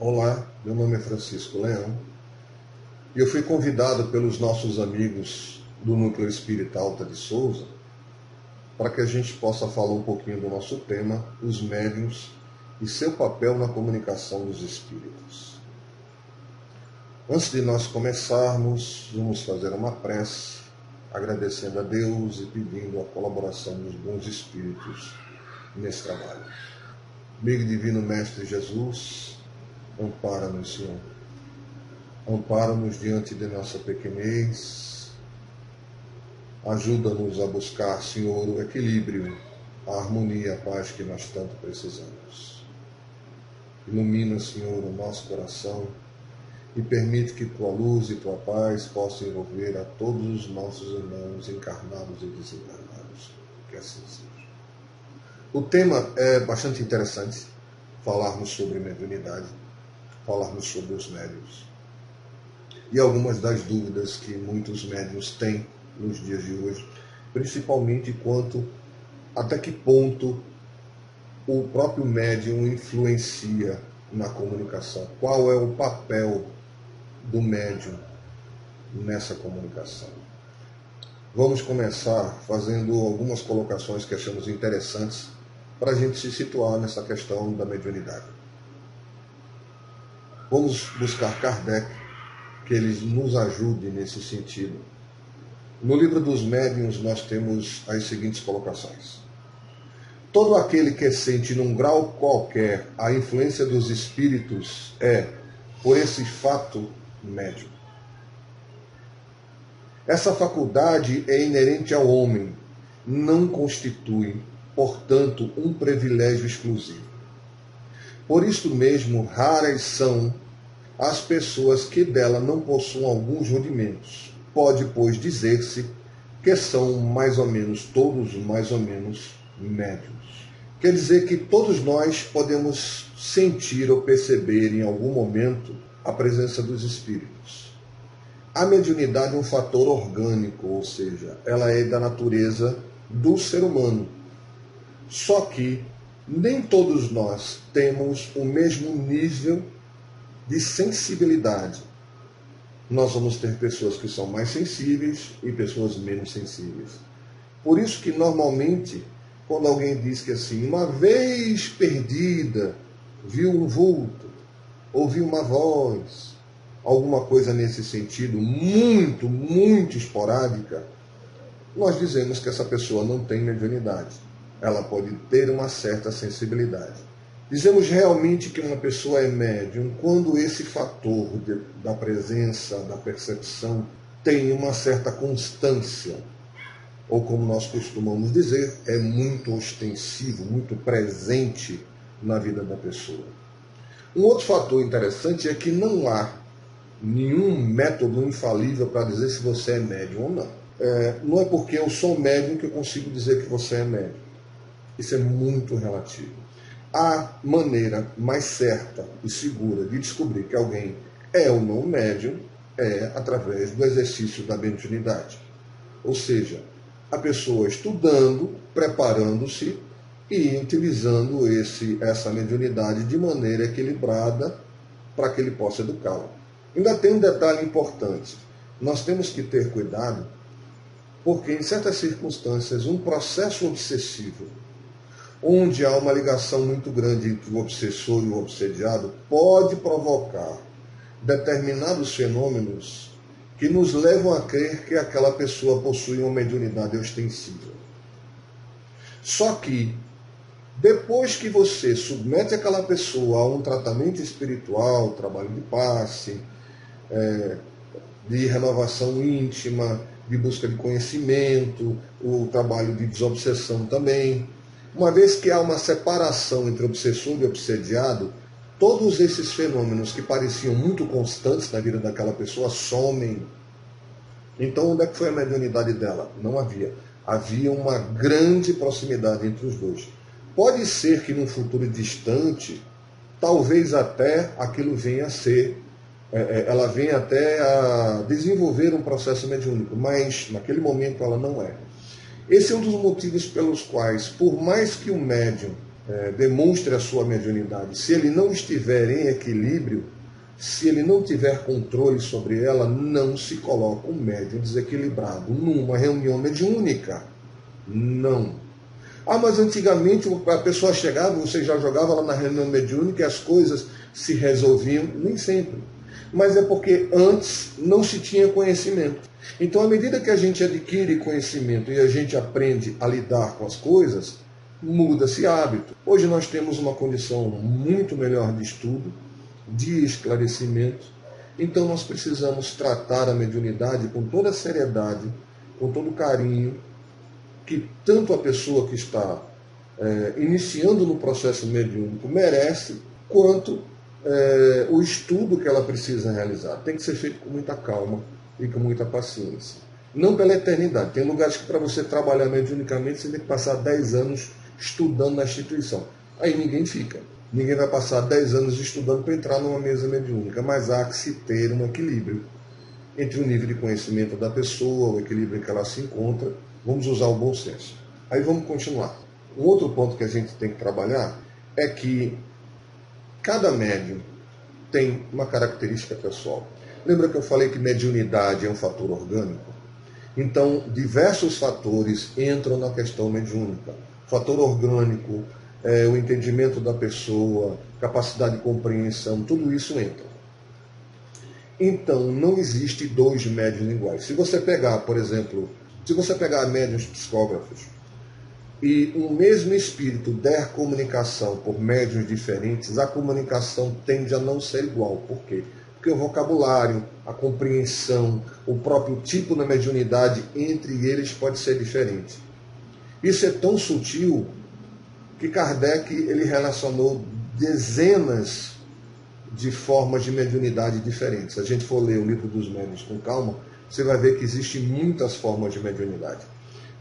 Olá, meu nome é Francisco Leão e eu fui convidado pelos nossos amigos do Núcleo Espírita Alta de Souza para que a gente possa falar um pouquinho do nosso tema, os médiuns e seu papel na comunicação dos espíritos. Antes de nós começarmos, vamos fazer uma prece, agradecendo a Deus e pedindo a colaboração dos bons espíritos nesse trabalho. Amigo Divino Mestre Jesus, ampara-nos, Senhor. Ampara-nos diante de nossa pequenez. Ajuda-nos a buscar, Senhor, o equilíbrio, a harmonia, a paz que nós tanto precisamos. Ilumina, Senhor, o nosso coração e permite que Tua luz e Tua paz possam envolver a todos os nossos irmãos encarnados e desencarnados. Que assim seja. O tema é bastante interessante, falarmos sobre mediunidade, falarmos sobre os médiuns e algumas das dúvidas que muitos médiuns têm nos dias de hoje, principalmente quanto até que ponto o próprio médium influencia na comunicação. Qual é o papel do médium nessa comunicação? Vamos começar fazendo algumas colocações que achamos interessantes para a gente se situar nessa questão da mediunidade. Vamos buscar Kardec, que ele nos ajude nesse sentido. No livro dos médiuns nós temos as seguintes colocações. Todo aquele que sente num grau qualquer a influência dos espíritos é, por esse fato, médium. Essa faculdade é inerente ao homem, não constitui, portanto, um privilégio exclusivo. Por isto mesmo, raras são as pessoas que dela não possuem alguns rudimentos. Pode, pois, dizer-se que são mais ou menos todos médiuns. Quer dizer que todos nós podemos sentir ou perceber em algum momento a presença dos espíritos. A mediunidade é um fator orgânico, ou seja, ela é da natureza do ser humano. Só que nem todos nós temos o mesmo nível de sensibilidade. Nós vamos ter pessoas que são mais sensíveis e pessoas menos sensíveis. Por isso que normalmente, quando alguém diz que assim, uma vez perdida, viu um vulto, ouviu uma voz, alguma coisa nesse sentido, muito esporádica, nós dizemos que essa pessoa não tem mediunidade. Ela pode ter uma certa sensibilidade. Dizemos realmente que uma pessoa é médium quando esse fator da presença, da percepção, tem uma certa constância. Ou como nós costumamos dizer, é muito ostensivo, muito presente na vida da pessoa. Um outro fator interessante é que não há nenhum método infalível para dizer se você é médium ou não. Não é porque eu sou médium que eu consigo dizer que você é médium. Isso é muito relativo. A maneira mais certa e segura de descobrir que alguém é ou não médium é através do exercício da mediunidade. Ou seja, a pessoa estudando, preparando-se e utilizando essa mediunidade de maneira equilibrada para que ele possa educá-la. Ainda tem um detalhe importante. Nós temos que ter cuidado porque em certas circunstâncias um processo obsessivo onde há uma ligação muito grande entre o obsessor e o obsediado, pode provocar determinados fenômenos que nos levam a crer que aquela pessoa possui uma mediunidade ostensiva. Só que, depois que você submete aquela pessoa a um tratamento espiritual, trabalho de passe, de renovação íntima, de busca de conhecimento, o trabalho de desobsessão também, uma vez que há uma separação entre obsessor e obsediado, todos esses fenômenos que pareciam muito constantes na vida daquela pessoa somem. Então, onde é que foi a mediunidade dela? Não havia. Havia uma grande proximidade entre os dois. Pode ser que num futuro distante, talvez até aquilo venha a ser, ela venha até a desenvolver um processo mediúnico, mas naquele momento ela não é. Esse é um dos motivos pelos quais, por mais que o médium demonstre a sua mediunidade, se ele não estiver em equilíbrio, se ele não tiver controle sobre ela, não se coloca um médium desequilibrado numa reunião mediúnica. Não. Ah, mas antigamente a pessoa chegava, você já jogava lá na reunião mediúnica e as coisas se resolviam. Nem sempre. Mas é porque antes não se tinha conhecimento. Então, à medida que a gente adquire conhecimento e a gente aprende a lidar com as coisas, muda-se hábito. Hoje nós temos uma condição muito melhor de estudo, de esclarecimento, então nós precisamos tratar a mediunidade com toda a seriedade, com todo o carinho, que tanto a pessoa que está iniciando no processo mediúnico merece, quanto o estudo que ela precisa realizar. Tem que ser feito com muita calma e com muita paciência. Não pela eternidade. Tem lugares que para você trabalhar mediunicamente você tem que passar 10 anos estudando na instituição. Aí ninguém fica. Ninguém vai passar 10 anos estudando para entrar numa mesa mediúnica, mas há que se ter um equilíbrio entre o nível de conhecimento da pessoa, o equilíbrio em que ela se encontra. Vamos usar o bom senso. Aí vamos continuar. Um outro ponto que a gente tem que trabalhar é que cada médium tem uma característica pessoal. Lembra que eu falei que mediunidade é um fator orgânico? Então, diversos fatores entram na questão mediúnica. Fator orgânico, o entendimento da pessoa, capacidade de compreensão, tudo isso entra. Então, não existe dois médiuns iguais. Se você pegar, por exemplo, médiuns psicógrafos e um mesmo espírito der comunicação por médiuns diferentes, a comunicação tende a não ser igual. Por quê? Porque o vocabulário, a compreensão, o próprio tipo da mediunidade entre eles pode ser diferente. Isso é tão sutil que Kardec ele relacionou dezenas de formas de mediunidade diferentes. Se a gente for ler o livro dos médiuns com calma, você vai ver que existem muitas formas de mediunidade.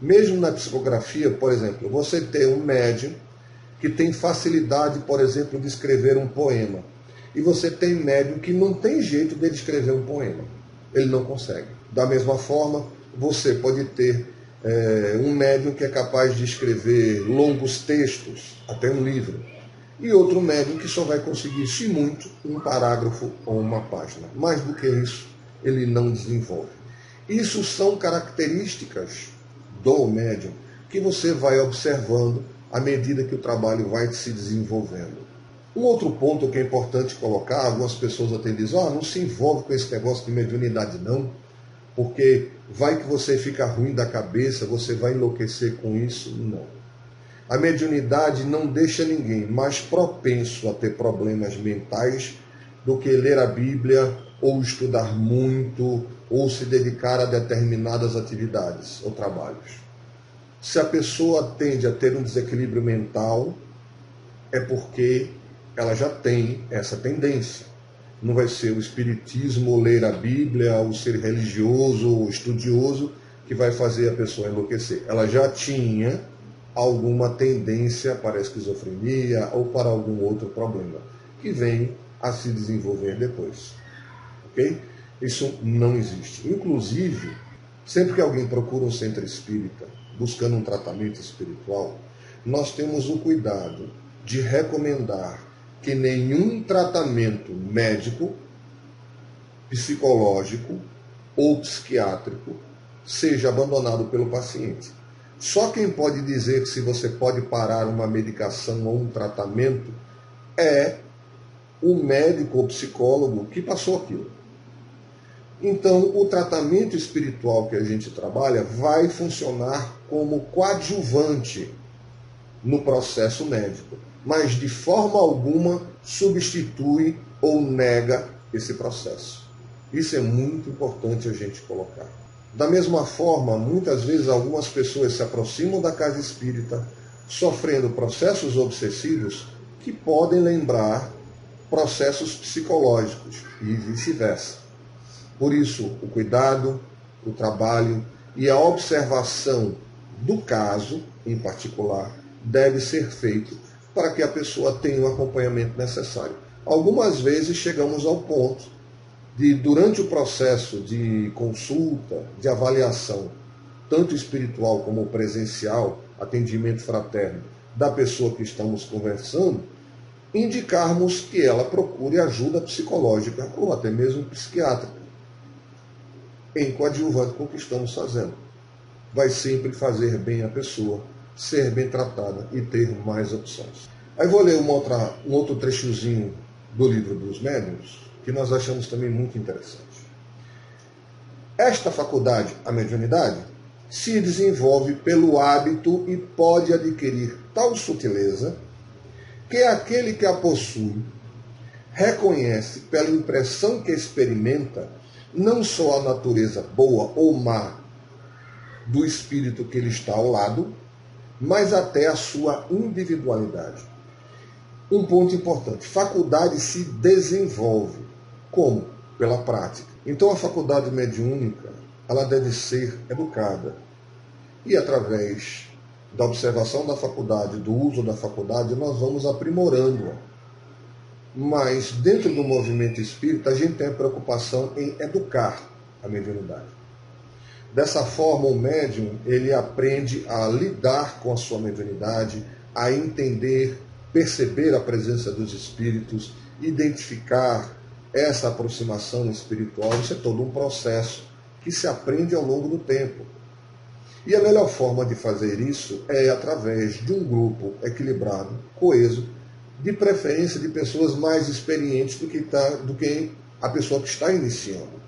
Mesmo na psicografia, por exemplo, você tem um médium que tem facilidade, por exemplo, de escrever um poema. E você tem médium que não tem jeito de escrever um poema. Ele não consegue. Da mesma forma, você pode ter um médium que é capaz de escrever longos textos, até um livro. E outro médium que só vai conseguir, se muito, um parágrafo ou uma página. Mais do que isso, ele não desenvolve. Isso são características do médium que você vai observando à medida que o trabalho vai se desenvolvendo. Um outro ponto que é importante colocar, algumas pessoas até dizem, não se envolve com esse negócio de mediunidade não, porque vai que você fica ruim da cabeça, você vai enlouquecer com isso. Não. A mediunidade não deixa ninguém mais propenso a ter problemas mentais do que ler a Bíblia, ou estudar muito, ou se dedicar a determinadas atividades ou trabalhos. Se a pessoa tende a ter um desequilíbrio mental, é porque ela já tem essa tendência. Não vai ser o espiritismo, ou ler a Bíblia, ou ser religioso, ou estudioso, que vai fazer a pessoa enlouquecer. Ela já tinha alguma tendência para a esquizofrenia ou para algum outro problema, que vem a se desenvolver depois. Ok? Isso não existe. Inclusive, sempre que alguém procura um centro espírita, buscando um tratamento espiritual, nós temos o cuidado de recomendar que nenhum tratamento médico, psicológico ou psiquiátrico seja abandonado pelo paciente. Só quem pode dizer se você pode parar uma medicação ou um tratamento é o médico ou psicólogo que passou aquilo. Então, o tratamento espiritual que a gente trabalha vai funcionar como coadjuvante no processo médico, mas de forma alguma substitui ou nega esse processo. Isso é muito importante a gente colocar. Da mesma forma, muitas vezes algumas pessoas se aproximam da casa espírita sofrendo processos obsessivos que podem lembrar processos psicológicos e vice-versa. Por isso, o cuidado, o trabalho e a observação do caso, em particular, deve ser feito para que a pessoa tenha o acompanhamento necessário. Algumas vezes chegamos ao ponto de, durante o processo de consulta, de avaliação, tanto espiritual como presencial, atendimento fraterno, da pessoa que estamos conversando, indicarmos que ela procure ajuda psicológica ou até mesmo psiquiátrica, em coadjuvante com o que estamos fazendo. Vai sempre fazer bem a pessoa, ser bem tratada e ter mais opções. Aí vou ler um outro trechozinho do livro dos médiuns, que nós achamos também muito interessante. Esta faculdade, a mediunidade, se desenvolve pelo hábito e pode adquirir tal sutileza que aquele que a possui reconhece pela impressão que experimenta não só a natureza boa ou má do espírito que ele está ao lado, mas até a sua individualidade. Um ponto importante, faculdade se desenvolve. Como? Pela prática. Então a faculdade mediúnica, ela deve ser educada. E através da observação da faculdade, do uso da faculdade, nós vamos aprimorando-a. Mas dentro do movimento espírita, a gente tem a preocupação em educar a mediunidade. Dessa forma, o médium, ele aprende a lidar com a sua mediunidade, a entender, perceber a presença dos espíritos, identificar essa aproximação espiritual. Isso é todo um processo que se aprende ao longo do tempo. E a melhor forma de fazer isso é através de um grupo equilibrado, coeso, de preferência de pessoas mais experientes do que a pessoa que está iniciando.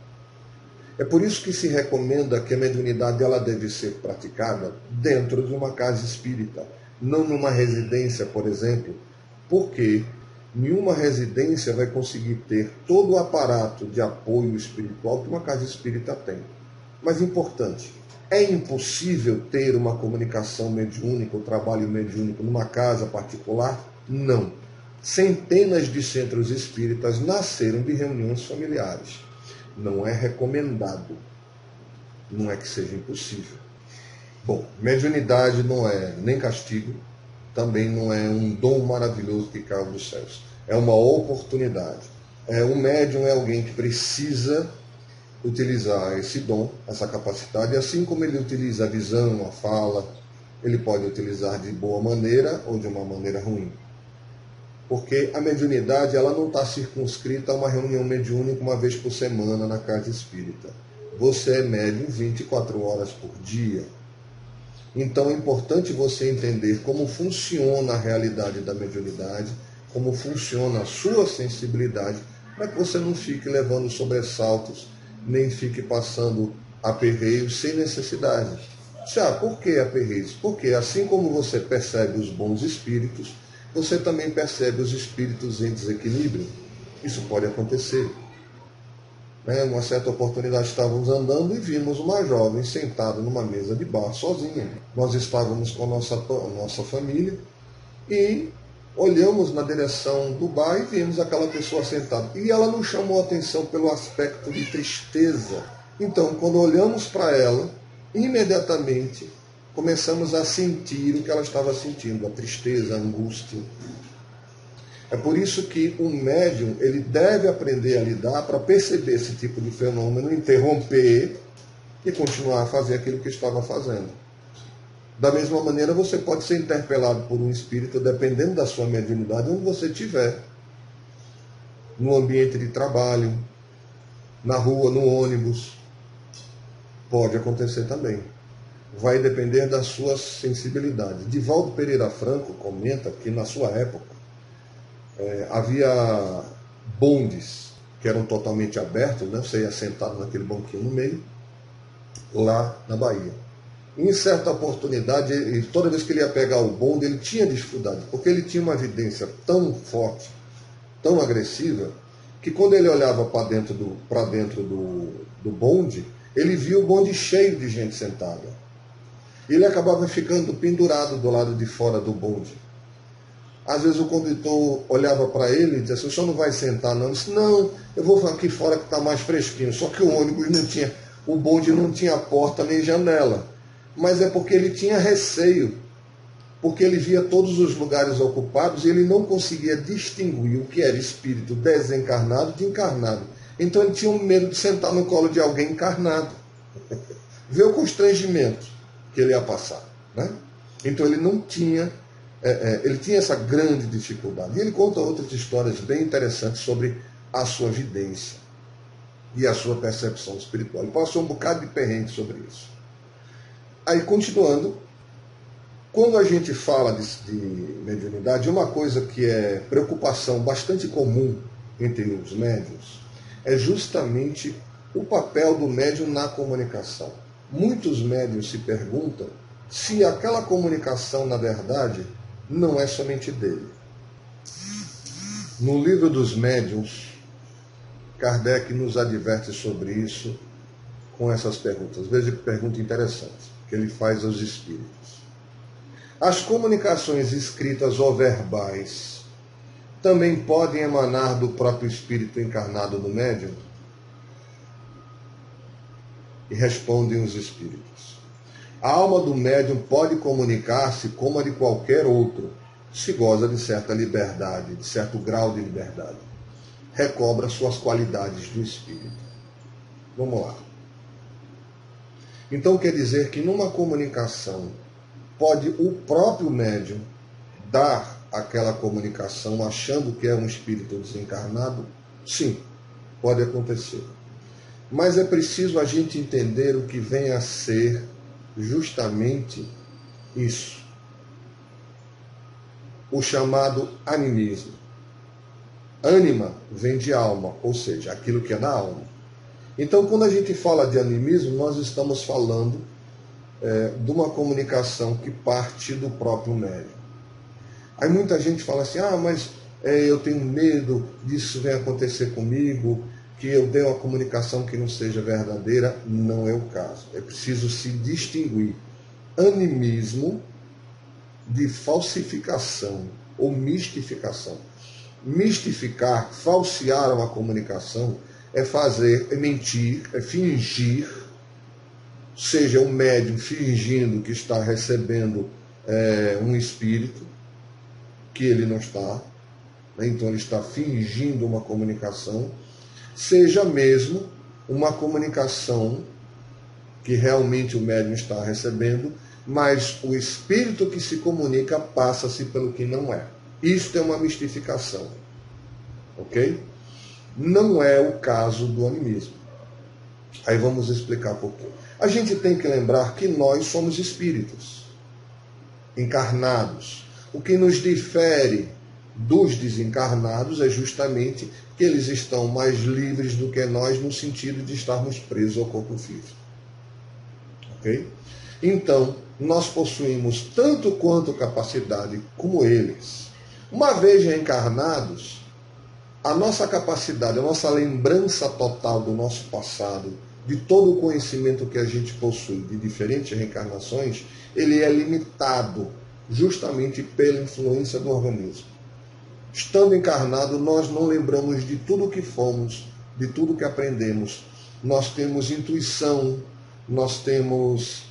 É por isso que se recomenda que a mediunidade ela deve ser praticada dentro de uma casa espírita, não numa residência, por exemplo, porque nenhuma residência vai conseguir ter todo o aparato de apoio espiritual que uma casa espírita tem. Mas importante, é impossível ter uma comunicação mediúnica, um trabalho mediúnico numa casa particular? Não. Centenas de centros espíritas nasceram de reuniões familiares. Não é recomendado. Não é que seja impossível. Bom, mediunidade não é nem castigo, também não é um dom maravilhoso que caiu dos céus. É uma oportunidade. Um médium é alguém que precisa utilizar esse dom, essa capacidade, assim como ele utiliza a visão, a fala, ele pode utilizar de boa maneira ou de uma maneira ruim. Porque a mediunidade ela não está circunscrita a uma reunião mediúnica uma vez por semana na casa espírita. Você é médium 24 horas por dia. Então é importante você entender como funciona a realidade da mediunidade, como funciona a sua sensibilidade, para que você não fique levando sobressaltos, nem fique passando aperreios sem necessidade. Por que aperreios? Porque assim como você percebe os bons espíritos, você também percebe os espíritos em desequilíbrio. Isso pode acontecer. Uma certa oportunidade estávamos andando e vimos uma jovem sentada numa mesa de bar sozinha. Nós estávamos com a nossa família e olhamos na direção do bar e vimos aquela pessoa sentada. E ela nos chamou a atenção pelo aspecto de tristeza. Então, quando olhamos para ela, imediatamente começamos a sentir o que ela estava sentindo, a tristeza, a angústia. É por isso que um médium ele deve aprender a lidar para perceber esse tipo de fenômeno, interromper e continuar a fazer aquilo que estava fazendo. Da mesma maneira, você pode ser interpelado por um espírito, dependendo da sua mediunidade, onde você estiver. No ambiente de trabalho, na rua, no ônibus. Pode acontecer também. Vai depender da sua sensibilidade. Divaldo Pereira Franco comenta que na sua época havia bondes que eram totalmente abertos, né? Você ia sentado naquele banquinho no meio, lá na Bahia. Em certa oportunidade, toda vez que ele ia pegar o bonde, ele tinha dificuldade, porque ele tinha uma evidência tão forte, tão agressiva, que quando ele olhava para dentro do bonde, ele via o bonde cheio de gente sentada. Ele acabava ficando pendurado do lado de fora do bonde. Às vezes o condutor olhava para ele e dizia assim: o senhor não vai sentar não? Ele disse: não, eu vou aqui fora que está mais fresquinho. Só que o ônibus não tinha, o bonde não tinha porta nem janela. Mas é porque ele tinha receio, porque ele via todos os lugares ocupados e ele não conseguia distinguir o que era espírito desencarnado de encarnado. Então ele tinha um medo de sentar no colo de alguém encarnado. Vê o constrangimento que ele ia passar, né? Então ele não tinha ele tinha essa grande dificuldade. E ele conta outras histórias bem interessantes sobre a sua vidência e a sua percepção espiritual. Ele passou um bocado de perrengue sobre isso. Aí, continuando, quando a gente fala de mediunidade, uma coisa que é preocupação bastante comum entre os médiuns é justamente o papel do médium na comunicação. Muitos médiuns se perguntam se aquela comunicação, na verdade, não é somente dele. No livro dos médiuns, Kardec nos adverte sobre isso com essas perguntas. Veja que pergunta interessante que ele faz aos espíritos. As comunicações escritas ou verbais também podem emanar do próprio espírito encarnado no médium? E respondem os espíritos. A alma do médium pode comunicar-se como a de qualquer outro, se goza de certa liberdade, de certo grau de liberdade. Recobra suas qualidades do espírito. Vamos lá. Então quer dizer que numa comunicação pode o próprio médium dar aquela comunicação achando que é um espírito desencarnado? Sim, pode acontecer. Mas é preciso a gente entender o que vem a ser justamente isso. O chamado animismo. Ânima vem de alma, ou seja, aquilo que é da alma. Então, quando a gente fala de animismo, nós estamos falando de uma comunicação que parte do próprio médium. Aí muita gente fala assim, mas eu tenho medo disso venha acontecer comigo, que eu dê uma comunicação que não seja verdadeira. Não é o caso. É preciso se distinguir animismo de falsificação ou mistificação. Mistificar, falsear uma comunicação é fazer, é mentir, é fingir, seja um médium fingindo que está recebendo um espírito, que ele não está, né? Então ele está fingindo uma comunicação, seja mesmo uma comunicação que realmente o médium está recebendo, mas o espírito que se comunica passa-se pelo que não é. Isto é uma mistificação. Ok? Não é o caso do animismo. Aí vamos explicar por quê. A gente tem que lembrar que nós somos espíritos encarnados. O que nos difere dos desencarnados é justamente que eles estão mais livres do que nós no sentido de estarmos presos ao corpo físico. Ok? Então, nós possuímos tanto quanto capacidade como eles. Uma vez reencarnados, a nossa capacidade, a nossa lembrança total do nosso passado, de todo o conhecimento que a gente possui de diferentes reencarnações, ele é limitado justamente pela influência do organismo. Estando encarnado, nós não lembramos de tudo que fomos, de tudo que aprendemos. Nós temos intuição, nós temos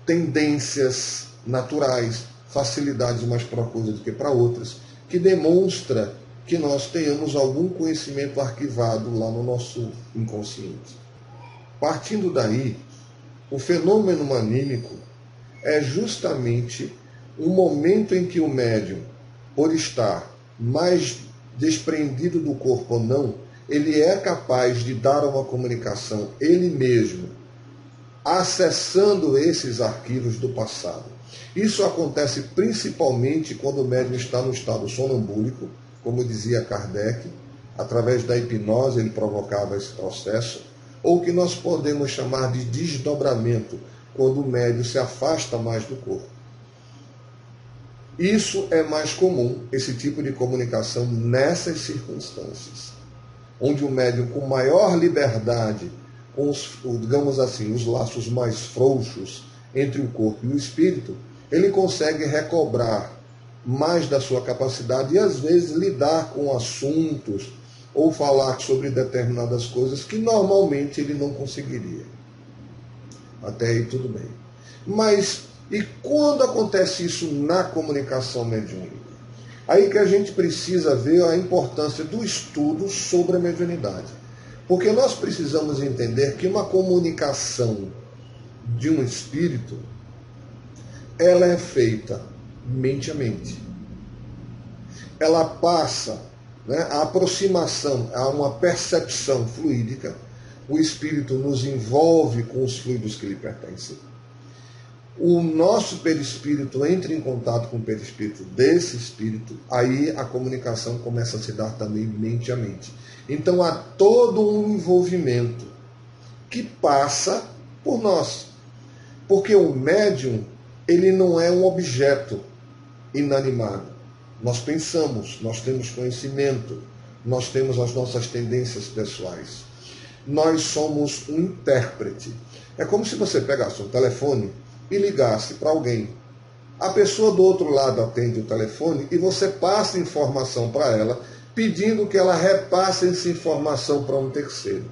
tendências naturais, facilidades mais para uma coisa do que para outras, que demonstra que nós tenhamos algum conhecimento arquivado lá no nosso inconsciente. Partindo daí, o fenômeno anímico é justamente um momento em que o médium, por estar mais desprendido do corpo ou não, ele é capaz de dar uma comunicação ele mesmo, acessando esses arquivos do passado. Isso acontece principalmente quando o médium está no estado sonambúlico, como dizia Kardec, através da hipnose ele provocava esse processo, ou que nós podemos chamar de desdobramento, quando o médium se afasta mais do corpo. Isso é mais comum, esse tipo de comunicação, nessas circunstâncias, onde o médium, com maior liberdade, com digamos assim, os laços mais frouxos entre o corpo e o espírito, ele consegue recobrar mais da sua capacidade e, às vezes, lidar com assuntos ou falar sobre determinadas coisas que normalmente ele não conseguiria. Até aí tudo bem. Mas, e quando acontece isso na comunicação mediúnica? Aí que a gente precisa ver a importância do estudo sobre a mediunidade. Porque nós precisamos entender que uma comunicação de um espírito ela é feita mente a mente. Ela passa, né, a aproximação a uma percepção fluídica, o espírito nos envolve com os fluidos que lhe pertencem. O nosso perispírito entra em contato com o perispírito desse espírito, aí a comunicação começa a se dar também mente a mente. Então há todo um envolvimento que passa por nós. Porque o médium, ele não é um objeto inanimado. Nós pensamos, nós temos conhecimento, nós temos as nossas tendências pessoais. Nós somos um intérprete. É como se você pegasse um telefone e ligasse para alguém. A pessoa do outro lado atende o telefone e você passa informação para ela, pedindo que ela repasse essa informação para um terceiro.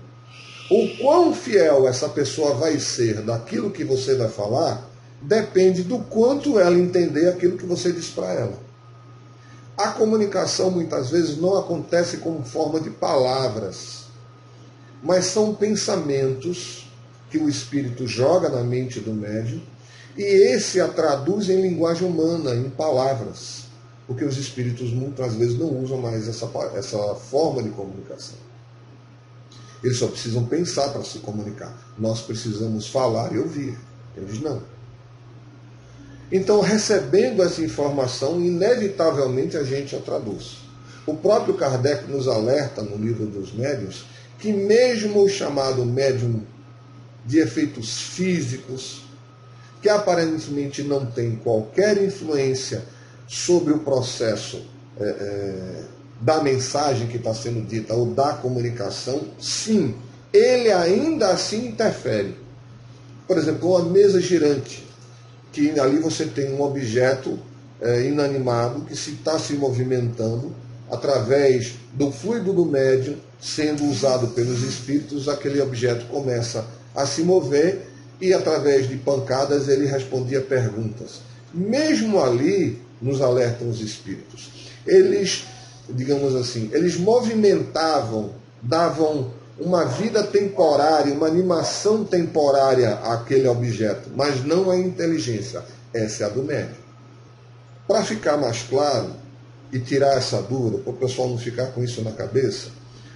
O quão fiel essa pessoa vai ser daquilo que você vai falar depende do quanto ela entender aquilo que você diz para ela. A comunicação muitas vezes não acontece como forma de palavras, mas são pensamentos que o espírito joga na mente do médium e esse a traduz em linguagem humana, em palavras, porque os espíritos muitas vezes não usam mais essa forma de comunicação. Eles só precisam pensar para se comunicar. Nós precisamos falar e ouvir. Eles não. Então, recebendo essa informação, inevitavelmente a gente a traduz. O próprio Kardec nos alerta no livro dos médiuns que mesmo o chamado médium de efeitos físicos, que aparentemente não tem qualquer influência sobre o processo da mensagem que está sendo dita ou da comunicação, sim, ele ainda assim interfere. Por exemplo, uma mesa girante, que ali você tem um objeto inanimado que está se movimentando através do fluido do médium sendo usado pelos espíritos, aquele objeto começa a se mover e através de pancadas ele respondia perguntas. Mesmo ali, nos alertam os espíritos, eles, digamos assim, eles movimentavam, davam uma vida temporária, uma animação temporária àquele objeto, mas não a inteligência. Essa é a do médium. Para ficar mais claro e tirar essa dúvida, para o pessoal não ficar com isso na cabeça,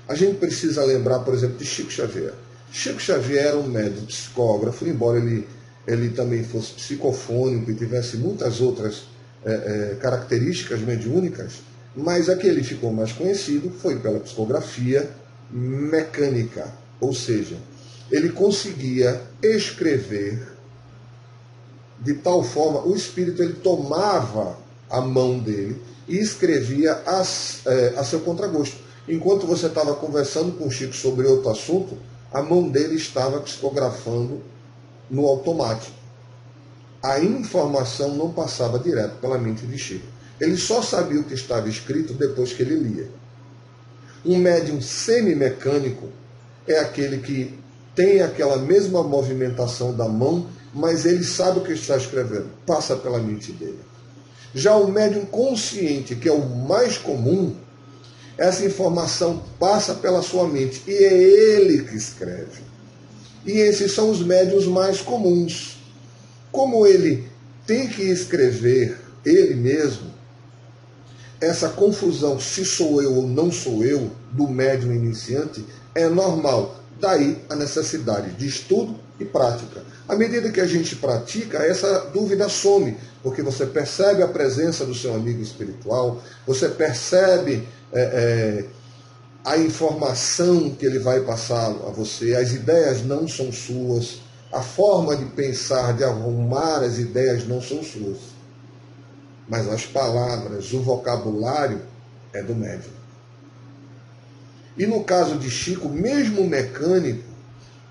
a gente precisa lembrar, por exemplo, de Chico Xavier. Chico Xavier era um médium psicógrafo, embora ele também fosse psicofônico e tivesse muitas outras características mediúnicas, mas a que ele ficou mais conhecido foi pela psicografia mecânica, ou seja, ele conseguia escrever de tal forma, o espírito ele tomava a mão dele e escrevia a seu contragosto. Enquanto você estava conversando com o Chico sobre outro assunto, a mão dele estava psicografando no automático. A informação não passava direto pela mente de Chico. Ele só sabia o que estava escrito depois que ele lia. Um médium semimecânico é aquele que tem aquela mesma movimentação da mão, mas ele sabe o que está escrevendo, passa pela mente dele. Já o médium consciente, que é o mais comum, essa informação passa pela sua mente e é ele que escreve. E esses são os médiuns mais comuns. Como ele tem que escrever ele mesmo, essa confusão, se sou eu ou não sou eu, do médium iniciante, é normal. Daí a necessidade de estudo e prática. À medida que a gente pratica, essa dúvida some, porque você percebe a presença do seu amigo espiritual, você percebe a informação que ele vai passar a você, as ideias não são suas, a forma de pensar, de arrumar as ideias não são suas. Mas as palavras, o vocabulário é do médium. E no caso de Chico, mesmo mecânico,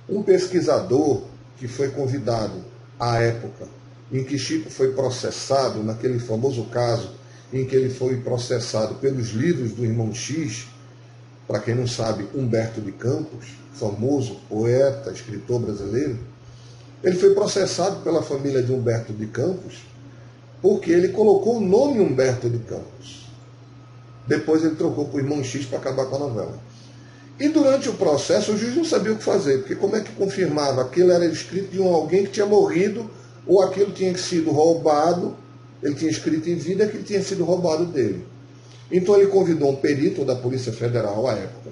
um pesquisador que foi convidado à época em que Chico foi processado, naquele famoso caso em que ele foi processado pelos livros do irmão X, para quem não sabe, Humberto de Campos, famoso poeta, escritor brasileiro, ele foi processado pela família de Humberto de Campos porque ele colocou o nome Humberto de Campos. Depois ele trocou para o irmão X para acabar com a novela. E durante o processo o juiz não sabia o que fazer, porque como é que confirmava? Aquilo era escrito de alguém que tinha morrido ou aquilo tinha sido roubado, ele tinha escrito em vida que tinha sido roubado dele. Então ele convidou um perito da Polícia Federal à época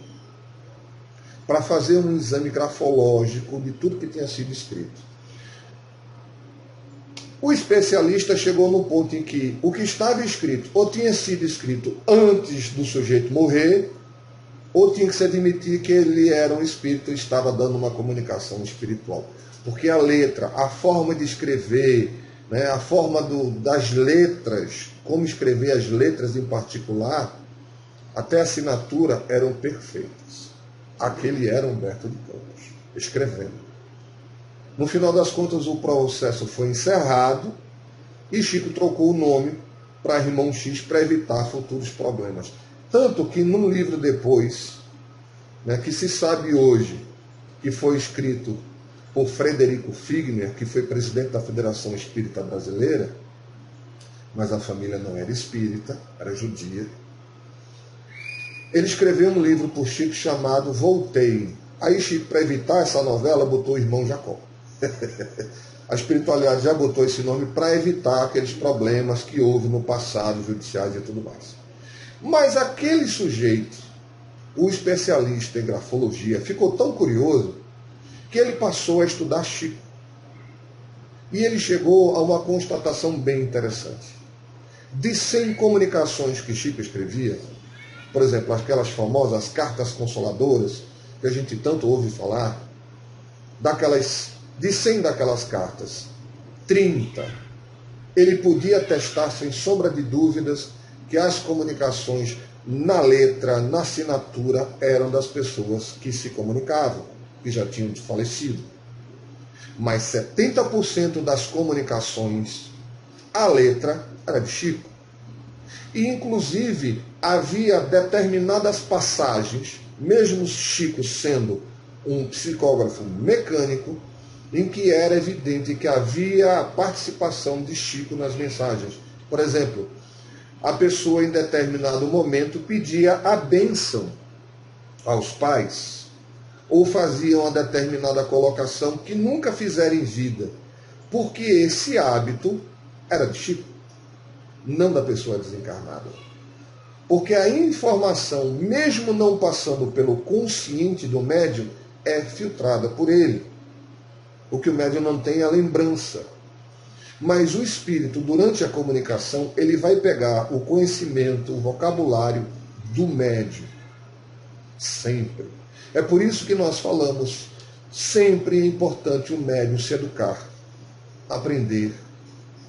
para fazer um exame grafológico de tudo que tinha sido escrito. O especialista chegou no ponto em que o que estava escrito ou tinha sido escrito antes do sujeito morrer, ou tinha que se admitir que ele era um espírito e estava dando uma comunicação espiritual. Porque a letra, a forma de escrever, né, a forma das letras, como escrever as letras em particular, até a assinatura eram perfeitas. Aquele era Humberto de Campos, escrevendo. No final das contas, o processo foi encerrado e Chico trocou o nome para Irmão X para evitar futuros problemas. Tanto que num livro depois, né, que se sabe hoje que foi escrito por Frederico Figner, que foi presidente da Federação Espírita Brasileira, mas a família não era espírita, era judia. Ele escreveu um livro por Chico chamado Voltei. Aí Chico, para evitar essa novela, botou o irmão Jacó. A espiritualidade já botou esse nome para evitar aqueles problemas que houve no passado, judiciais e tudo mais. Mas aquele sujeito, o especialista em grafologia, ficou tão curioso que ele passou a estudar Chico. E ele chegou a uma constatação bem interessante. De 100 comunicações que Chico escrevia, por exemplo, aquelas famosas cartas consoladoras, que a gente tanto ouve falar, de 100 daquelas cartas, 30, ele podia atestar sem sombra de dúvidas que as comunicações na letra, na assinatura, eram das pessoas que se comunicavam, que já tinham falecido. Mas 70% das comunicações, a letra era de Chico. E, inclusive, havia determinadas passagens, mesmo Chico sendo um psicógrafo mecânico, em que era evidente que havia a participação de Chico nas mensagens. Por exemplo, a pessoa em determinado momento pedia a bênção aos pais, ou fazia uma determinada colocação que nunca fizeram em vida, porque esse hábito era de Chico, não da pessoa desencarnada. Porque a informação, mesmo não passando pelo consciente do médium, é filtrada por ele. O que o médium não tem é a lembrança. Mas o espírito, durante a comunicação, ele vai pegar o conhecimento, o vocabulário do médium. Sempre. É por isso que nós falamos, sempre é importante o médium se educar, aprender,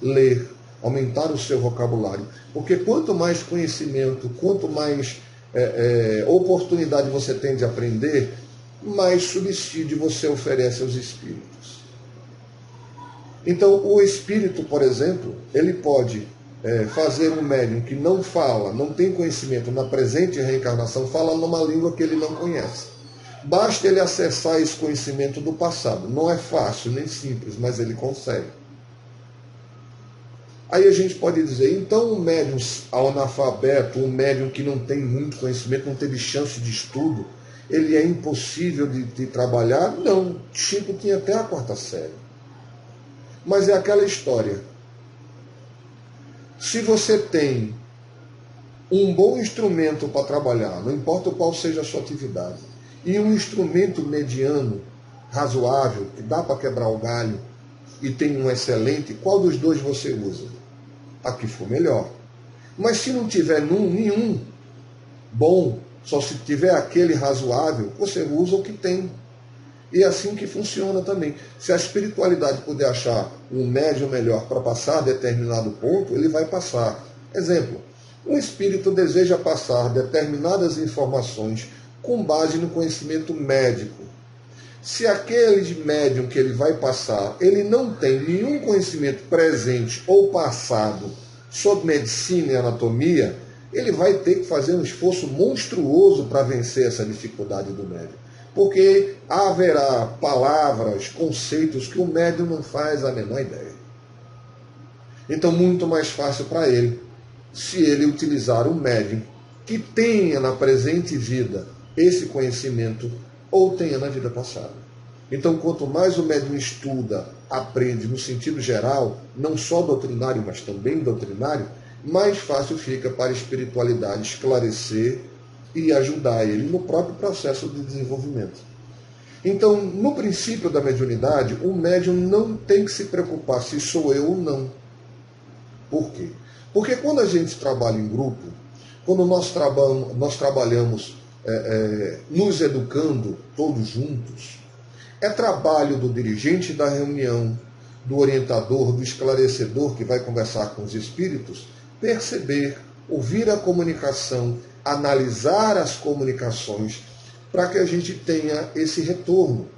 ler, aumentar o seu vocabulário. Porque quanto mais conhecimento, quanto mais oportunidade você tem de aprender, mais subsídio você oferece aos espíritos. Então, o espírito, por exemplo, ele pode fazer um médium que não fala, não tem conhecimento na presente reencarnação, fala numa língua que ele não conhece. Basta ele acessar esse conhecimento do passado. Não é fácil, nem simples, mas ele consegue. Aí a gente pode dizer, então um médium analfabeto, um médium que não tem muito conhecimento, não teve chance de estudo, ele é impossível de trabalhar? Não, Chico tinha até a 4ª série. Mas é aquela história. Se você tem um bom instrumento para trabalhar, não importa qual seja a sua atividade, e um instrumento mediano, razoável, que dá para quebrar o galho, e tem um excelente, qual dos dois você usa? A que for melhor. Mas se não tiver nenhum bom, só se tiver aquele razoável, você usa o que tem. E é assim que funciona também. Se a espiritualidade puder achar um médium melhor para passar a determinado ponto, ele vai passar. Exemplo, um espírito deseja passar determinadas informações com base no conhecimento médico. Se aquele médium que ele vai passar, ele não tem nenhum conhecimento presente ou passado sobre medicina e anatomia, ele vai ter que fazer um esforço monstruoso para vencer essa dificuldade do médium. Porque haverá palavras, conceitos que o médium não faz a menor ideia. Então, muito mais fácil para ele, se ele utilizar um médium que tenha na presente vida esse conhecimento, ou tenha na vida passada. Então, quanto mais o médium estuda, aprende no sentido geral, não só doutrinário, mas também doutrinário, mais fácil fica para a espiritualidade esclarecer e ajudar ele no próprio processo de desenvolvimento. Então, no princípio da mediunidade, o médium não tem que se preocupar se sou eu ou não. Por quê? Porque quando a gente trabalha em grupo, quando nós trabalhamos nos educando todos juntos, é trabalho do dirigente da reunião, do orientador, do esclarecedor que vai conversar com os espíritos, perceber, ouvir a comunicação, analisar as comunicações, para que a gente tenha esse retorno.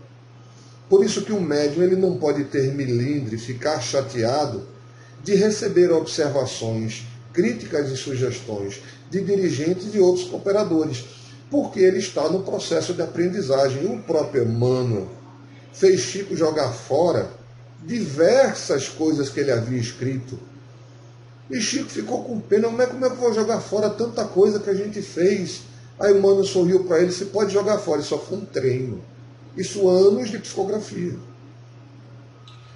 Por isso que o médium ele não pode ter melindre, ficar chateado de receber observações, críticas e sugestões de dirigentes e outros cooperadores, porque ele está no processo de aprendizagem. O próprio Emmanuel fez Chico jogar fora diversas coisas que ele havia escrito. E Chico ficou com pena, como é que eu vou jogar fora tanta coisa que a gente fez? Aí o Emmanuel sorriu para ele, você pode jogar fora, isso só foi um treino. Isso anos de psicografia.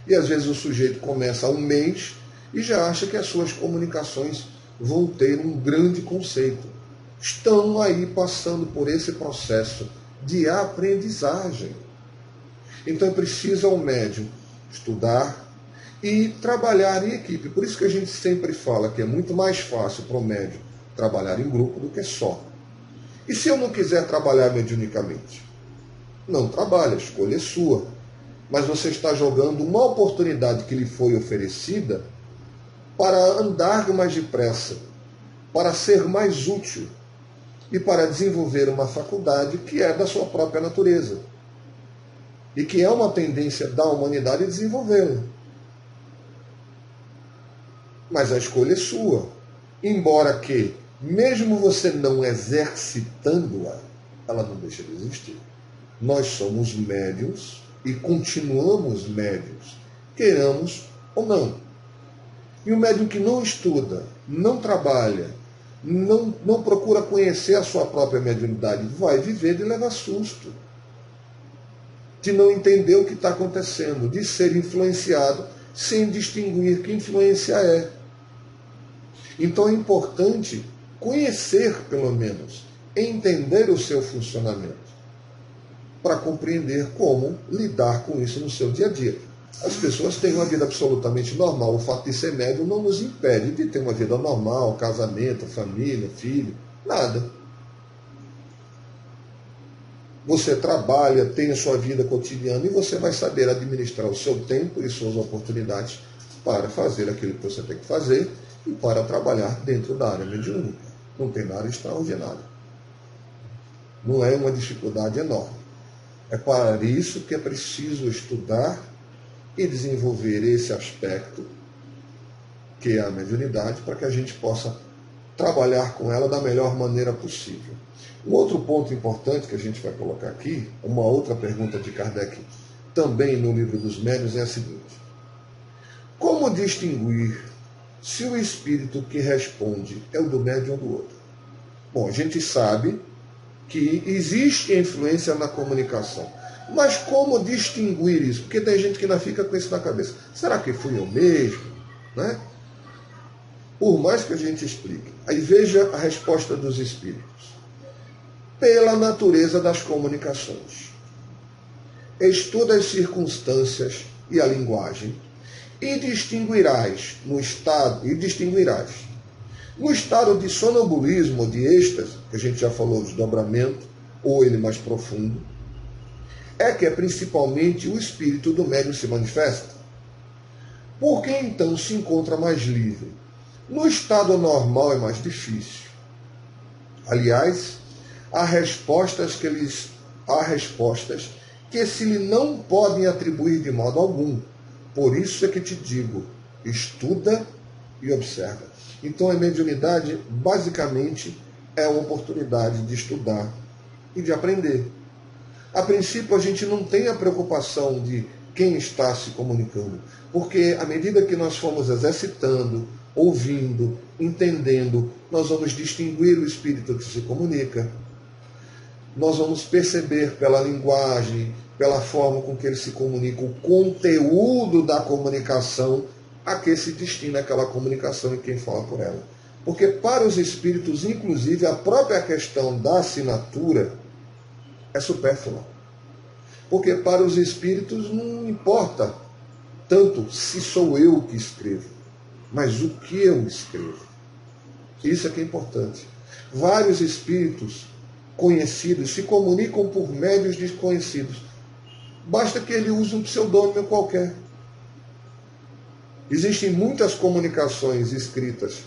E às vezes o sujeito começa há um mês e já acha que as suas comunicações vão ter um grande conceito. Estão aí passando por esse processo de aprendizagem. Então é preciso ao médium estudar e trabalhar em equipe. Por isso que a gente sempre fala que é muito mais fácil para o médium trabalhar em grupo do que só. E se eu não quiser trabalhar mediunicamente? Não trabalha, a escolha é sua. Mas você está jogando uma oportunidade que lhe foi oferecida para andar mais depressa, para ser mais útil e para desenvolver uma faculdade que é da sua própria natureza e que é uma tendência da humanidade desenvolvê-la. Mas a escolha é sua. Embora que, mesmo você não exercitando-a, ela não deixa de existir. Nós somos médiuns e continuamos médiuns, queiramos ou não. E o médium que não estuda, não trabalha, não procura conhecer a sua própria mediunidade, vai viver de levar susto, de não entender o que está acontecendo, de ser influenciado sem distinguir que influência é. Então é importante conhecer, pelo menos, entender o seu funcionamento, para compreender como lidar com isso no seu dia a dia. As pessoas têm uma vida absolutamente normal. O fato de ser médium não nos impede de ter uma vida normal, casamento, família, filho, nada. Você trabalha, tem a sua vida cotidiana e você vai saber administrar o seu tempo e suas oportunidades para fazer aquilo que você tem que fazer e para trabalhar dentro da área mediúnica. Não tem nada extraordinário. Não é uma dificuldade enorme. É para isso que é preciso estudar e desenvolver esse aspecto, que é a mediunidade, para que a gente possa trabalhar com ela da melhor maneira possível. Um outro ponto importante que a gente vai colocar aqui, uma outra pergunta de Kardec, também no Livro dos Médiuns, é a seguinte: como distinguir se o espírito que responde é o do médium ou do outro? Bom, a gente sabe que existe influência na comunicação, mas como distinguir isso? Porque tem gente que ainda fica com isso na cabeça. Será que fui eu mesmo? Né? Por mais que a gente explique. Aí veja a resposta dos espíritos. Pela natureza das comunicações. Estuda as circunstâncias e a linguagem e distinguirás no estado de sonambulismo ou de êxtase, que a gente já falou, desdobramento, ou ele mais profundo, é que é principalmente o espírito do médium se manifesta. Porque então se encontra mais livre. No estado normal é mais difícil. Aliás, há respostas que se lhe não podem atribuir de modo algum. Por isso é que te digo, estuda e observa. Então a mediunidade, basicamente, é uma oportunidade de estudar e de aprender. A princípio, a gente não tem a preocupação de quem está se comunicando, porque à medida que nós formos exercitando, ouvindo, entendendo, nós vamos distinguir o espírito que se comunica. nós vamos perceber pela linguagem, pela forma com que ele se comunica, o conteúdo da comunicação a que se destina aquela comunicação e quem fala por ela. Porque para os espíritos, inclusive, a própria questão da assinatura é supérflua. Porque para os espíritos não importa tanto se sou eu que escrevo, mas o que eu escrevo. Isso é que é importante. Vários espíritos conhecidos se comunicam por médios desconhecidos. Basta que ele use um pseudônimo qualquer. Existem muitas comunicações escritas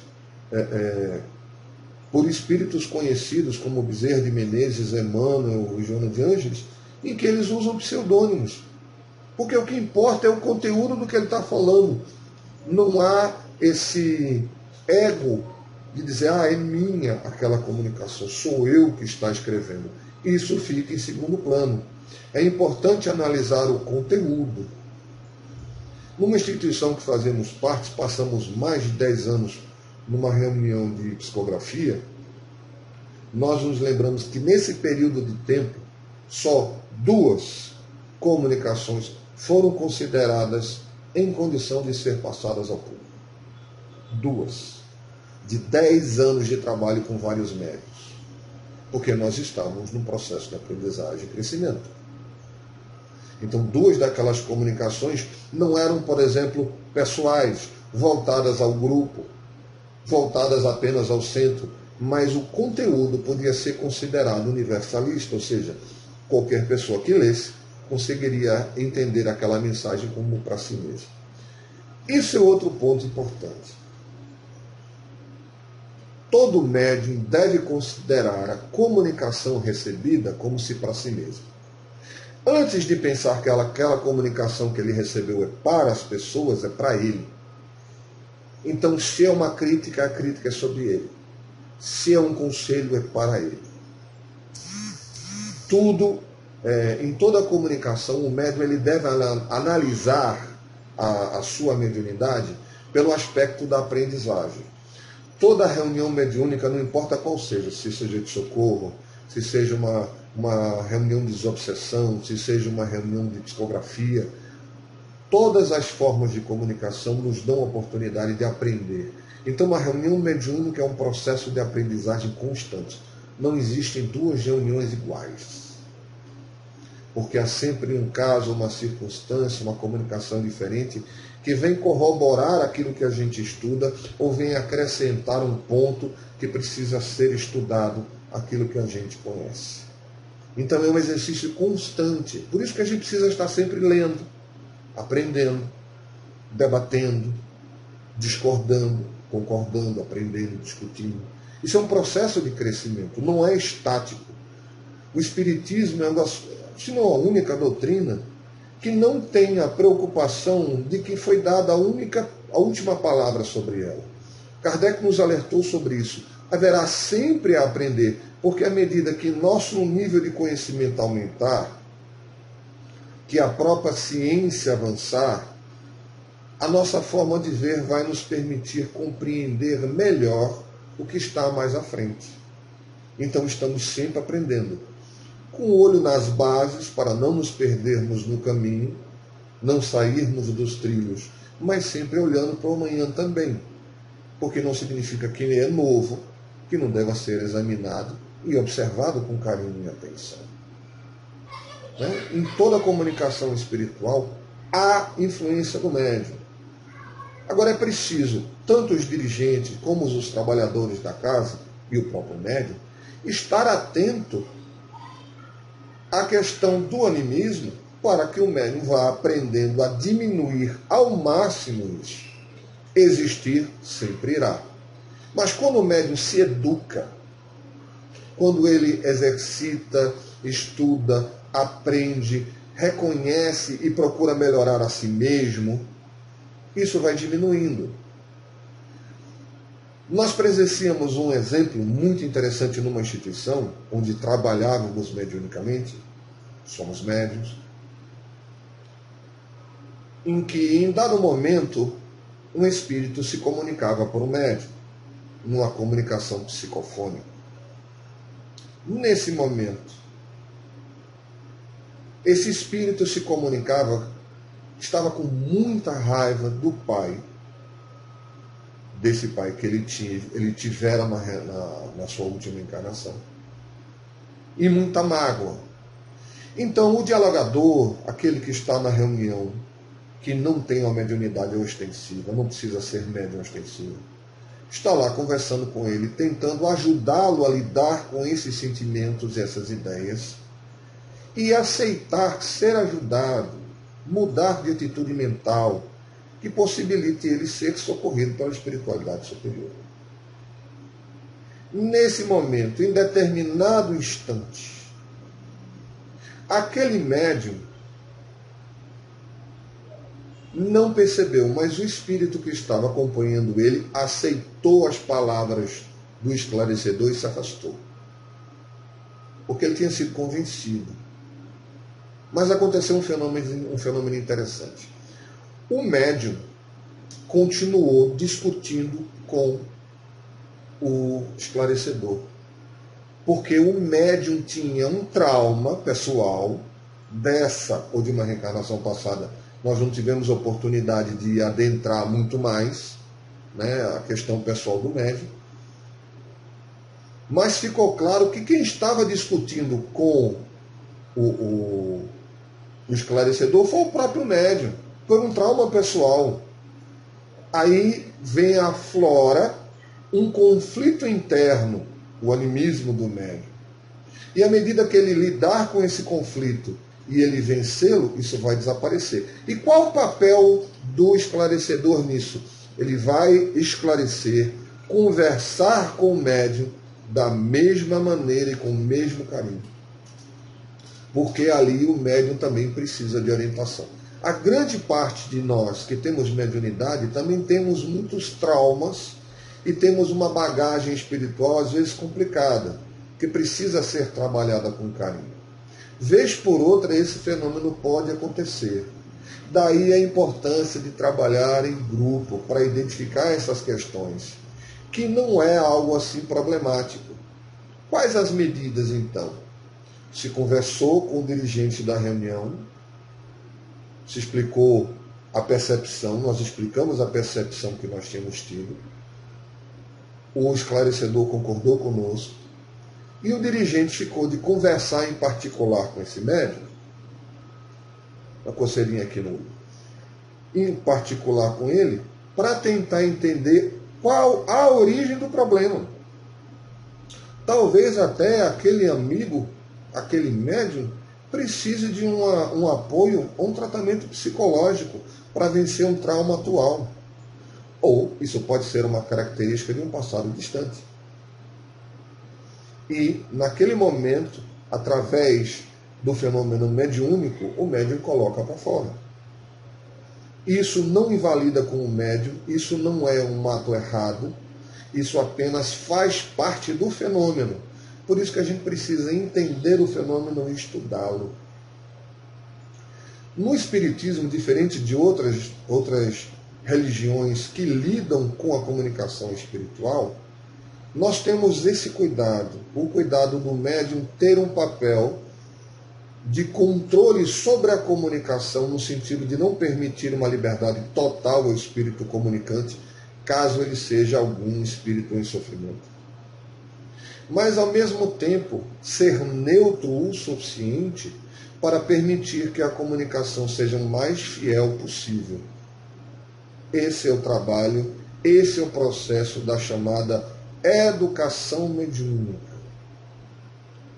por espíritos conhecidos, como Bezerra de Menezes, Emmanuel e Joana de Ângeles, em que eles usam pseudônimos. Porque o que importa é o conteúdo do que ele está falando. Não há esse ego de dizer, é minha aquela comunicação, sou eu que está escrevendo. Isso fica em segundo plano. É importante analisar o conteúdo. Numa instituição que fazemos parte, passamos mais de 10 anos numa reunião de psicografia, nós nos lembramos que nesse período de tempo, só 2 comunicações foram consideradas em condição de ser passadas ao público. 2. De 10 anos de trabalho com vários médios. Porque nós estávamos num processo de aprendizagem e crescimento. Então, 2 daquelas comunicações não eram, por exemplo, pessoais, voltadas ao grupo, voltadas apenas ao centro, mas o conteúdo podia ser considerado universalista, ou seja, qualquer pessoa que lesse conseguiria entender aquela mensagem como para si mesmo. Isso é outro ponto importante. Todo médium deve considerar a comunicação recebida como se para si mesmo. Antes de pensar que aquela comunicação que ele recebeu é para as pessoas, é para ele. Então, se é uma crítica, a crítica é sobre ele. Se é um conselho, é para ele. Tudo, em toda a comunicação, o médium ele deve analisar a sua mediunidade pelo aspecto da aprendizagem. Toda reunião mediúnica, não importa qual seja, se seja de socorro, se seja uma reunião de desobsessão, se seja uma reunião de psicografia, todas as formas de comunicação nos dão a oportunidade de aprender. Então, a reunião mediúnica é um processo de aprendizagem constante. Não existem 2 reuniões iguais. Porque há sempre um caso, uma circunstância, uma comunicação diferente que vem corroborar aquilo que a gente estuda ou vem acrescentar um ponto que precisa ser estudado, aquilo que a gente conhece. Então é um exercício constante. Por isso que a gente precisa estar sempre lendo, aprendendo, debatendo, discordando, concordando, aprendendo, discutindo. Isso é um processo de crescimento, não é estático. O Espiritismo é uma das, se não a única doutrina que não tem a preocupação de que foi dada a última palavra sobre ela. Kardec nos alertou sobre isso. Haverá sempre a aprender, porque à medida que nosso nível de conhecimento aumentar, que a própria ciência avançar, a nossa forma de ver vai nos permitir compreender melhor o que está mais à frente. Então estamos sempre aprendendo, com o olho nas bases para não nos perdermos no caminho, não sairmos dos trilhos, mas sempre olhando para o amanhã também, porque não significa que ele é novo, que não deva ser examinado e observado com carinho e atenção. Em toda a comunicação espiritual há influência do médium. Agora é preciso, tanto os dirigentes como os trabalhadores da casa e o próprio médium, estar atento à questão do animismo para que o médium vá aprendendo a diminuir ao máximo isso. Existir sempre irá. Mas quando o médium se educa, quando ele exercita, estuda, aprende, reconhece e procura melhorar a si mesmo, isso vai diminuindo. Nós presenciamos um exemplo muito interessante numa instituição onde trabalhávamos mediunicamente, somos médiuns, em que em dado momento um espírito se comunicava por um médium, numa comunicação psicofônica. Nesse momento, esse espírito se comunicava, estava com muita raiva do pai, desse pai que ele tivera na sua última encarnação, e muita mágoa. Então o dialogador, aquele que está na reunião, que não tem uma mediunidade ostensiva, não precisa ser médium ostensivo, está lá conversando com ele, tentando ajudá-lo a lidar com esses sentimentos, essas ideias, e aceitar ser ajudado, mudar de atitude mental, que possibilite ele ser socorrido pela espiritualidade superior. Nesse momento, em determinado instante, aquele médium não percebeu, mas o espírito que estava acompanhando ele aceitou as palavras do esclarecedor e se afastou. Porque ele tinha sido convencido. Mas aconteceu um fenômeno interessante. O médium continuou discutindo com o esclarecedor. Porque o médium tinha um trauma pessoal dessa ou de uma reencarnação passada. Nós não tivemos oportunidade de adentrar muito mais, né, a questão pessoal do médium. Mas ficou claro que quem estava discutindo com o esclarecedor foi o próprio médium, por um trauma pessoal. Aí vem a flora um conflito interno, o animismo do médium. E à medida que ele lidar com esse conflito e ele vencê-lo, isso vai desaparecer. E qual o papel do esclarecedor nisso? Ele vai esclarecer, conversar com o médium da mesma maneira e com o mesmo carinho. Porque ali o médium também precisa de orientação. A grande parte de nós que temos mediunidade também temos muitos traumas e temos uma bagagem espiritual às vezes complicada, que precisa ser trabalhada com carinho. Vez por outra, esse fenômeno pode acontecer. Daí a importância de trabalhar em grupo para identificar essas questões, que não é algo assim problemático. Quais as medidas, então? Se conversou com o dirigente da reunião, se explicou a percepção, nós explicamos a percepção que nós tínhamos tido, o esclarecedor concordou conosco, e o dirigente ficou de conversar em particular com esse médium, uma coceirinha aqui no olho, em particular com ele, para tentar entender qual a origem do problema. Talvez até aquele amigo, aquele médium, precise de um apoio ou um tratamento psicológico para vencer um trauma atual. Ou isso pode ser uma característica de um passado distante. E, naquele momento, através do fenômeno mediúnico, o médium coloca para fora. Isso não invalida com o médium, isso não é um ato errado, isso apenas faz parte do fenômeno. Por isso que a gente precisa entender o fenômeno e estudá-lo. No Espiritismo, diferente de outras religiões que lidam com a comunicação espiritual, nós temos esse cuidado, o cuidado do médium ter um papel de controle sobre a comunicação, no sentido de não permitir uma liberdade total ao espírito comunicante, caso ele seja algum espírito em sofrimento. Mas, ao mesmo tempo, ser neutro o suficiente para permitir que a comunicação seja o mais fiel possível. Esse é o trabalho, esse é o processo da chamada educação mediúnica.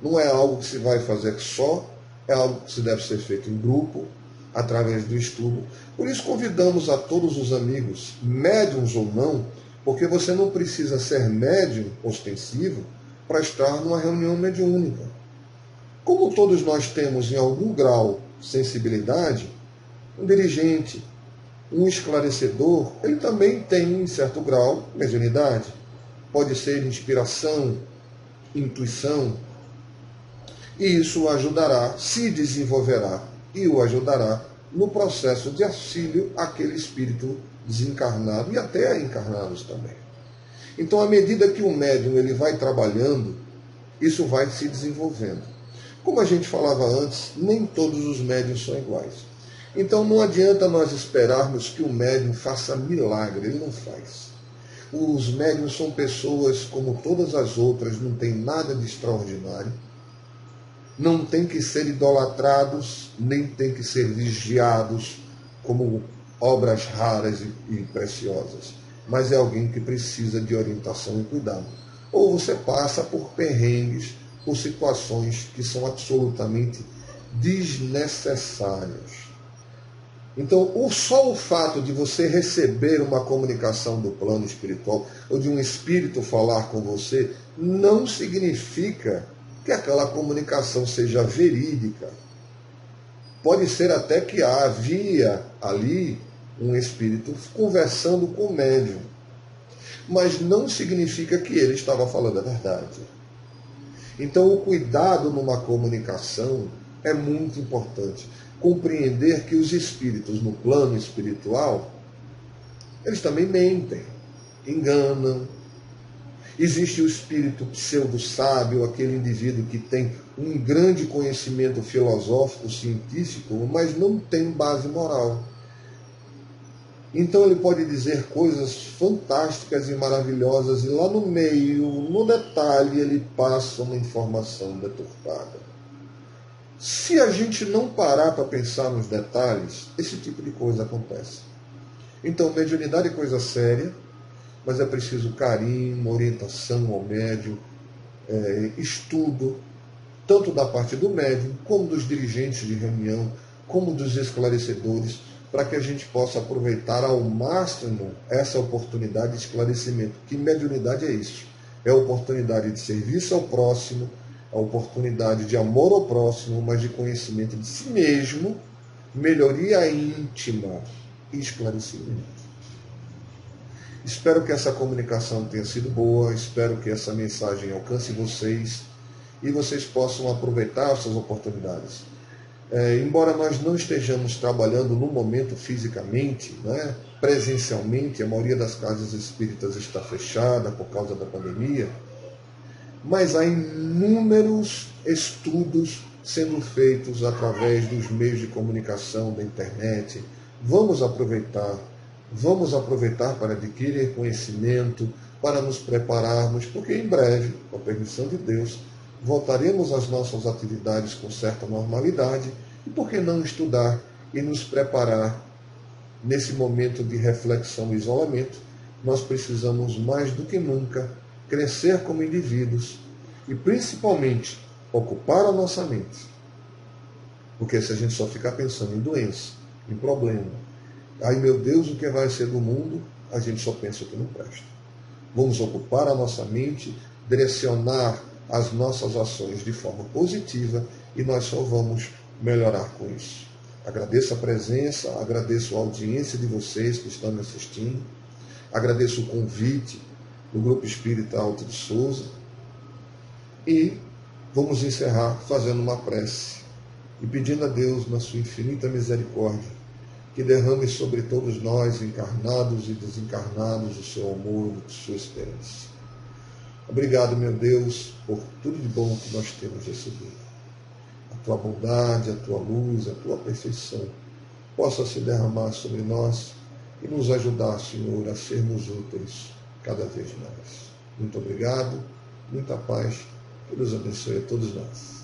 Não é algo que se vai fazer só, é algo que se deve ser feito em grupo, através do estudo. Por isso convidamos a todos os amigos, médiums ou não, porque você não precisa ser médium ostensivo para estar numa reunião mediúnica. Como todos nós temos em algum grau sensibilidade, um dirigente, um esclarecedor, ele também tem em certo grau mediunidade. Pode ser inspiração, intuição, e isso o ajudará, se desenvolverá e o ajudará no processo de auxílio àquele espírito desencarnado e até a encarnados também. Então, à medida que o médium ele vai trabalhando, isso vai se desenvolvendo. Como a gente falava antes, nem todos os médiuns são iguais. Então não adianta nós esperarmos que o médium faça milagre, ele não faz. Os médiuns são pessoas como todas as outras, não tem nada de extraordinário, não tem que ser idolatrados, nem tem que ser vigiados como obras raras e preciosas, mas é alguém que precisa de orientação e cuidado. Ou você passa por perrengues, por situações que são absolutamente desnecessárias. Então, só o fato de você receber uma comunicação do plano espiritual ou de um espírito falar com você não significa que aquela comunicação seja verídica. Pode ser até que havia ali um espírito conversando com o médium, mas não significa que ele estava falando a verdade. Então, o cuidado numa comunicação é muito importante. Compreender que os espíritos no plano espiritual, eles também mentem, enganam. Existe o espírito pseudo-sábio, aquele indivíduo que tem um grande conhecimento filosófico, científico, mas não tem base moral. Então ele pode dizer coisas fantásticas e maravilhosas, e lá no meio, no detalhe, ele passa uma informação deturpada. Se a gente não parar para pensar nos detalhes, esse tipo de coisa acontece. Então, mediunidade é coisa séria, mas é preciso carinho, orientação ao médium, estudo, tanto da parte do médium, como dos dirigentes de reunião, como dos esclarecedores, para que a gente possa aproveitar ao máximo essa oportunidade de esclarecimento. Que mediunidade é isso? É a oportunidade de serviço ao próximo, a oportunidade de amor ao próximo, mas de conhecimento de si mesmo, melhoria íntima e esclarecimento. Espero que essa comunicação tenha sido boa, espero que essa mensagem alcance vocês e vocês possam aproveitar essas oportunidades. Embora nós não estejamos trabalhando no momento fisicamente, né, presencialmente, a maioria das casas espíritas está fechada por causa da pandemia, mas há inúmeros estudos sendo feitos através dos meios de comunicação, da internet. Vamos aproveitar para adquirir conhecimento, para nos prepararmos, porque em breve, com a permissão de Deus, voltaremos às nossas atividades com certa normalidade, e por que não estudar e nos preparar nesse momento de reflexão e isolamento? Nós precisamos mais do que nunca crescer como indivíduos e principalmente ocupar a nossa mente. Porque se a gente só ficar pensando em doença, em problema, ai meu Deus, o que vai ser do mundo? A gente só pensa o que não presta. Vamos ocupar a nossa mente, direcionar as nossas ações de forma positiva e nós só vamos melhorar com isso. Agradeço a presença, agradeço a audiência de vocês que estão me assistindo, agradeço o convite do Grupo Espírita Alto de Souza e vamos encerrar fazendo uma prece e pedindo a Deus, na sua infinita misericórdia, que derrame sobre todos nós, encarnados e desencarnados, o seu amor e a sua esperança. Obrigado, meu Deus, por tudo de bom que nós temos recebido. A tua bondade, a tua luz, a tua perfeição possa se derramar sobre nós e nos ajudar, Senhor, a sermos úteis cada vez mais. Muito obrigado, muita paz, que Deus abençoe a todos nós.